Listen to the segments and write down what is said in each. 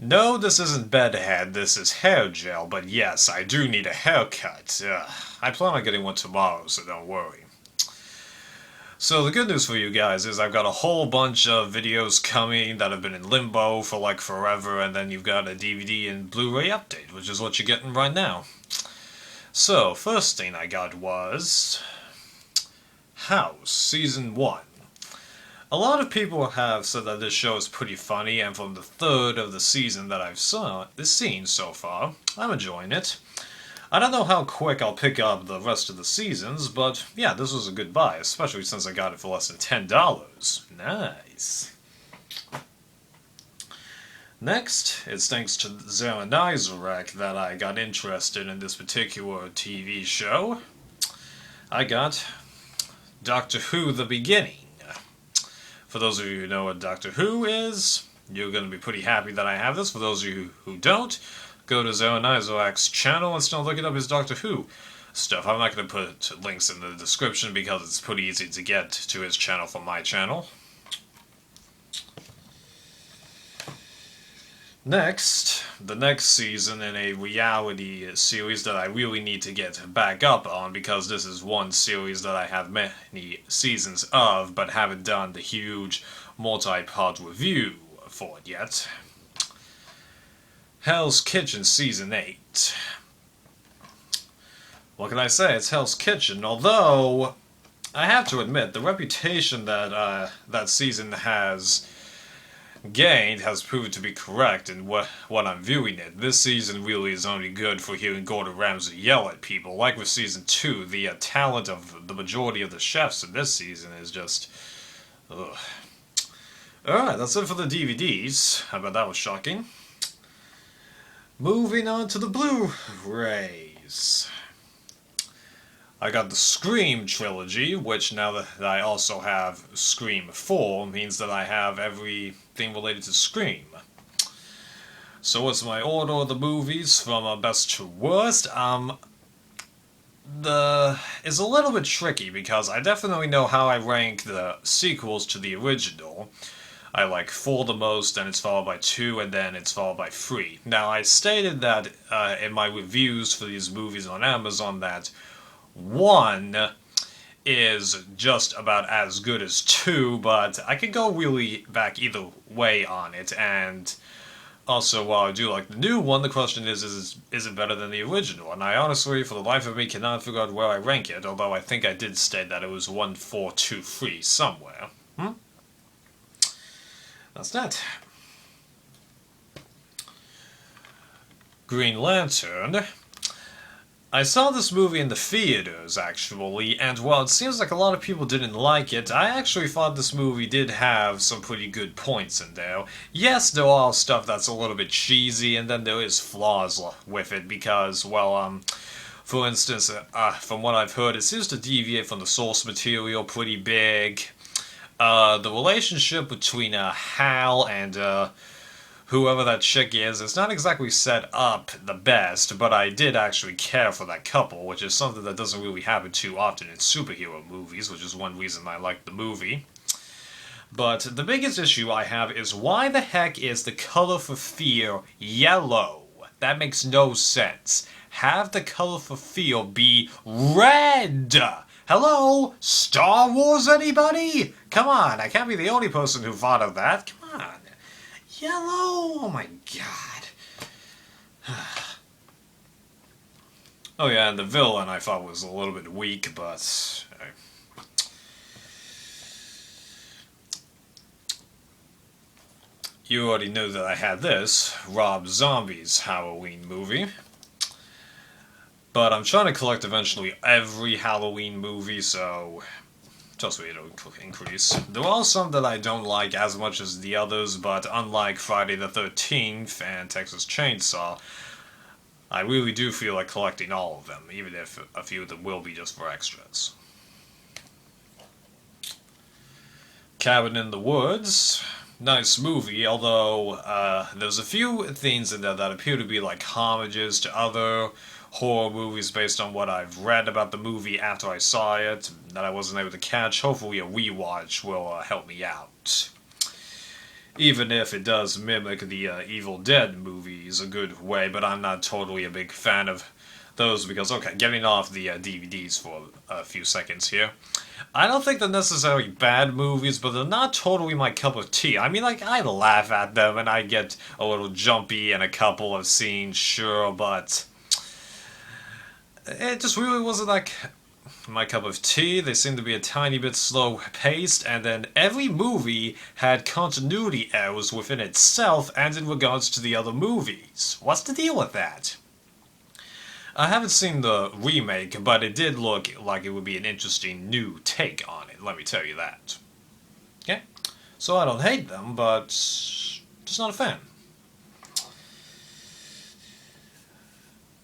No, this isn't bedhead, this is hair gel, but yes, I do need a haircut. I plan on getting one tomorrow, so don't worry. So the good news for you guys is I've got a whole bunch of videos coming that have been in limbo for like forever, and then you've got a DVD and Blu-ray update, which is what you're getting right now. So, first thing I got was House Season 1. A lot of people have said that this show is pretty funny, and from the third of the season that I've seen so far, I'm enjoying it. I don't know how quick I'll pick up the rest of the seasons, but yeah, this was a good buy, especially since I got it for less than $10. Nice. Next, it's thanks to Zeranizarek that I got interested in this particular TV show. I got Doctor Who The Beginning. For those of you who know what Doctor Who is, you're going to be pretty happy that I have this. For those of you who don't, go to Zeranizarek channel and start looking up his Doctor Who stuff. I'm not going to put links in the description because it's pretty easy to get to his channel from my channel. Next, the next season in a reality series that I really need to get back up on, because this is one series that I have many seasons of but haven't done the huge multi-part review for it yet. Hell's Kitchen Season 8. What can I say? It's Hell's Kitchen, although I have to admit the reputation that that season has gained has proven to be correct in what I'm viewing it. This season really is only good for hearing Gordon Ramsay yell at people. Like with Season 2, the talent of the majority of the chefs in this season is just... ugh. Alright, that's it for the DVDs. I bet that was shocking. Moving on to the Blu-rays. I got the Scream trilogy, which now that I also have Scream 4 means that I have everything related to Scream. So what's my order of the movies from best to worst? It's a little bit tricky because I definitely know how I rank the sequels to the original. I like 4 the most, then it's followed by 2, and then it's followed by 3. Now, I stated that in my reviews for these movies on Amazon that 1 is just about as good as 2, but I can go really back either way on it, and also, while I do like the new one, the question is it better than the original? And I honestly, for the life of me, cannot figure out where I rank it, although I think I did state that it was 1, 4, 2, 3 somewhere. That's that. Green Lantern. I saw this movie in the theaters, actually, and while it seems like a lot of people didn't like it, I actually thought this movie did have some pretty good points in there. Yes, there are stuff that's a little bit cheesy, and then there is flaws with it, because, well, for instance, from what I've heard, it seems to deviate from the source material pretty big. The relationship between Hal and whoever that chick is, it's not exactly set up the best, but I did actually care for that couple, which is something that doesn't really happen too often in superhero movies, which is one reason I like the movie. But the biggest issue I have is why the heck is the color for fear yellow? That makes no sense. Have the color for fear be red! Hello? Star Wars, anybody? Come on, I can't be the only person who thought of that. Come on. Yellow? Oh my god. Oh yeah, and the villain I thought was a little bit weak, but... You already knew that I had this, Rob Zombie's Halloween movie. But I'm trying to collect eventually every Halloween movie, so trust me, it'll increase. There are some that I don't like as much as the others, but unlike Friday the 13th and Texas Chainsaw, I really do feel like collecting all of them, even if a few of them will be just for extras. Cabin in the Woods. Nice movie, although there's a few things in there that appear to be like homages to other horror movies based on what I've read about the movie after I saw it that I wasn't able to catch. Hopefully a rewatch will help me out. even if it does mimic the Evil Dead movies a good way, but I'm not totally a big fan of those because, okay, getting off the DVDs for a few seconds here. I don't think they're necessarily bad movies, but they're not totally my cup of tea. I mean, like, I laugh at them and I get a little jumpy in a couple of scenes, sure, but it just really wasn't like my cup of tea. They seemed to be a tiny bit slow paced, and then every movie had continuity errors within itself and in regards to the other movies. What's the deal with that? I haven't seen the remake, but it did look like it would be an interesting new take on it, let me tell you that. Okay? So I don't hate them, but just not a fan.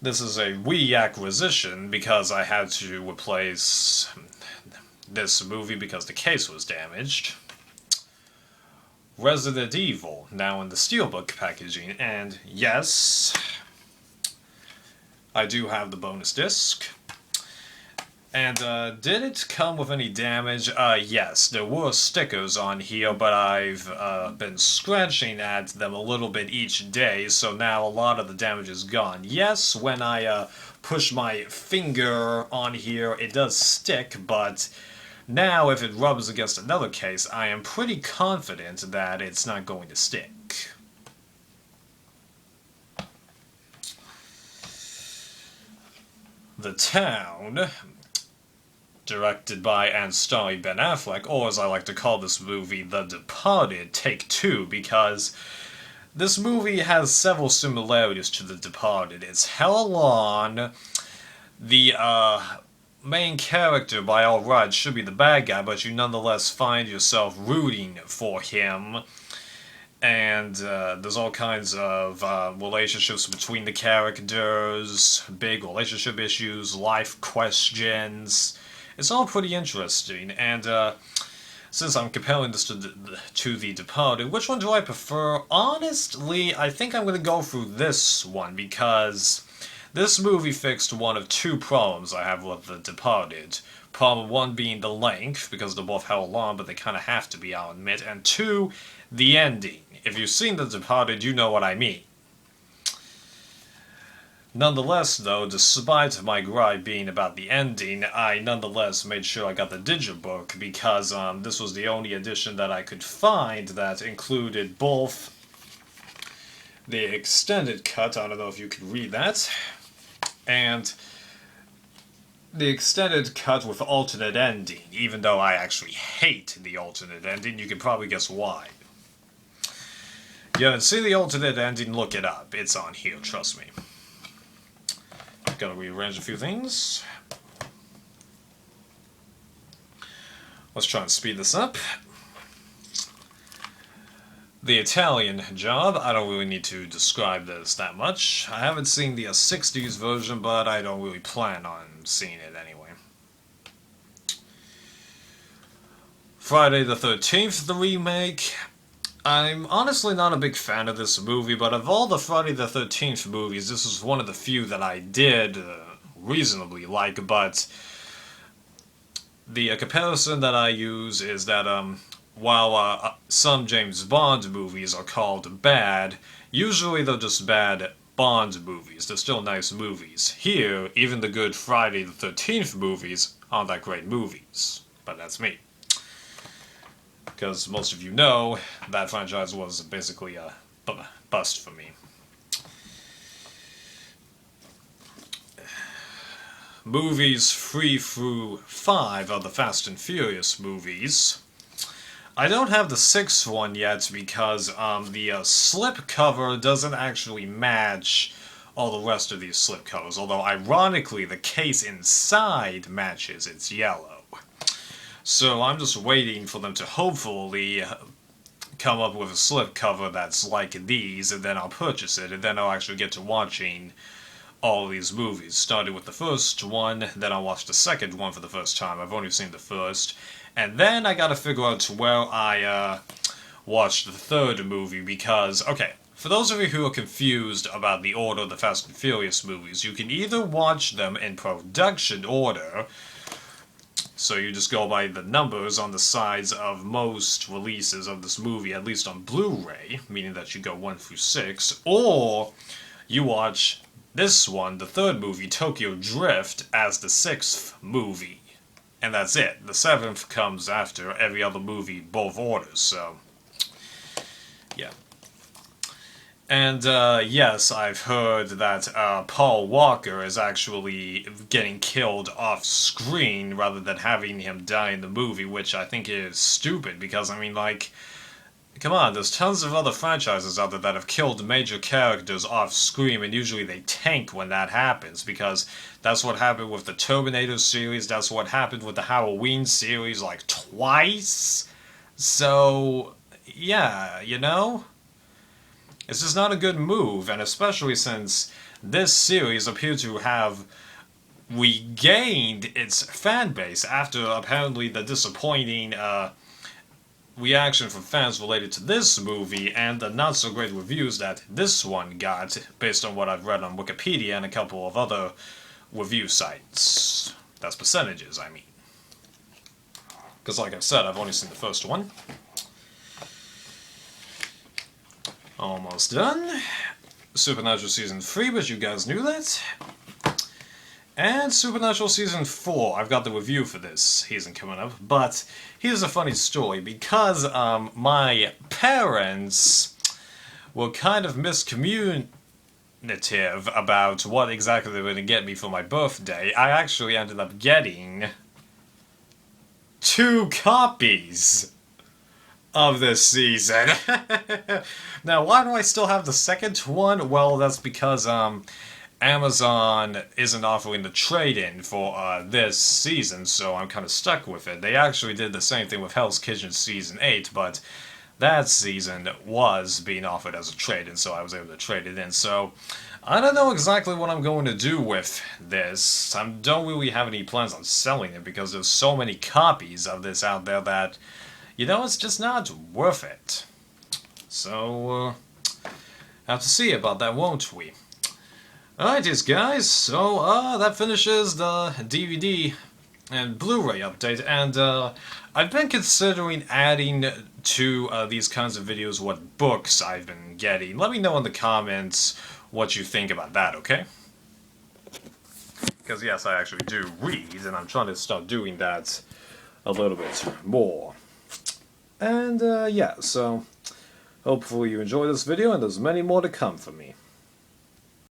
This is a reacquisition because I had to replace this movie because the case was damaged. Resident Evil, now in the Steelbook packaging, and yes, I do have the bonus disc. And did it come with any damage? Yes, there were stickers on here, but I've been scratching at them a little bit each day, so now a lot of the damage is gone. Yes, when I push my finger on here, it does stick, but now if it rubs against another case, I am pretty confident that it's not going to stick. The Town, directed by and starring Ben Affleck, or as I like to call this movie, The Departed, Take Two, because this movie has several similarities to The Departed. It's hella long. The main character, by all rights, should be the bad guy, but you nonetheless find yourself rooting for him. And there's all kinds of relationships between the characters, big relationship issues, life questions. It's all pretty interesting, and since I'm comparing this to The Departed, which one do I prefer? Honestly, I think I'm going to go through this one, because this movie fixed one of two problems I have with The Departed. Problem one being the length, because they're both hella long, but they kind of have to be, I'll admit, and two, the ending. If you've seen The Departed, you know what I mean. Nonetheless, though, despite my gripe being about the ending, I nonetheless made sure I got the digibook because this was the only edition that I could find that included both the extended cut, I don't know if you can read that, and the extended cut with alternate ending, even though I actually hate the alternate ending. You can probably guess why. You haven't seen the alternate ending, look it up. It's on here, trust me. Gotta rearrange a few things. Let's try and speed this up. The Italian Job, I don't really need to describe this that much. I haven't seen the 60s version, but I don't really plan on seeing it anyway. Friday the 13th, the remake. I'm honestly not a big fan of this movie, but of all the Friday the 13th movies, this is one of the few that I did reasonably like, but the comparison that I use is that while some James Bond movies are called bad, usually they're just bad Bond movies. They're still nice movies. Here, even the good Friday the 13th movies aren't that great movies, but that's me. Because most of you know, that franchise was basically a bust for me. Movies 3 through 5 are the Fast and Furious movies. I don't have the 6th one yet because the slipcover doesn't actually match all the rest of these slipcovers, although ironically the case inside matches, it's yellow. So I'm just waiting for them to hopefully come up with a slipcover that's like these, and then I'll purchase it, and then I'll actually get to watching all these movies. Started with the first one, then I'll watch the second one for the first time. I've only seen the first. And then I gotta figure out where I watched the third movie, because, okay, for those of you who are confused about the order of the Fast and Furious movies, you can either watch them in production order, So you just go by the numbers on the sides of most releases of this movie, at least on Blu-ray, meaning that you go 1 through 6, or you watch this one, the third movie, Tokyo Drift, as the 6th movie. And that's it. The 7th comes after every other movie, both orders, so yeah. And yes, I've heard that Paul Walker is actually getting killed off screen rather than having him die in the movie, which I think is stupid because, I mean, like, come on, there's tons of other franchises out there that have killed major characters off screen, and usually they tank when that happens, because that's what happened with the Terminator series, that's what happened with the Halloween series, like, twice. So, yeah, you know? It's just not a good move, and especially since this series appeared to have regained its fan base after apparently the disappointing reaction from fans related to this movie and the not so great reviews that this one got, based on what I've read on Wikipedia and a couple of other review sites. That's percentages, I mean. Because like I said, I've only seen the first one. Almost done. Supernatural Season 3, but you guys knew that. And Supernatural Season 4, I've got the review for this season coming up, but here's a funny story, because my parents were kind of miscommunicative about what exactly they were going to get me for my birthday. I actually ended up getting 2 copies of this season. Now, why do I still have the second one? Well, that's because Amazon isn't offering the trade-in for this season, so I'm kind of stuck with it. They actually did the same thing with Hell's Kitchen Season 8, but that season was being offered as a trade-in, so I was able to trade it in. So, I don't know exactly what I'm going to do with this. I don't really have any plans on selling it, because there's so many copies of this out there that, you know, it's just not worth it. So, have to see about that, won't we? Alrighties, guys, so that finishes the DVD and Blu-ray update, and I've been considering adding to these kinds of videos what books I've been getting. Let me know in the comments what you think about that, okay? Because yes, I actually do read, and I'm trying to start doing that a little bit more. And yeah, so hopefully you enjoyed this video, and there's many more to come from me.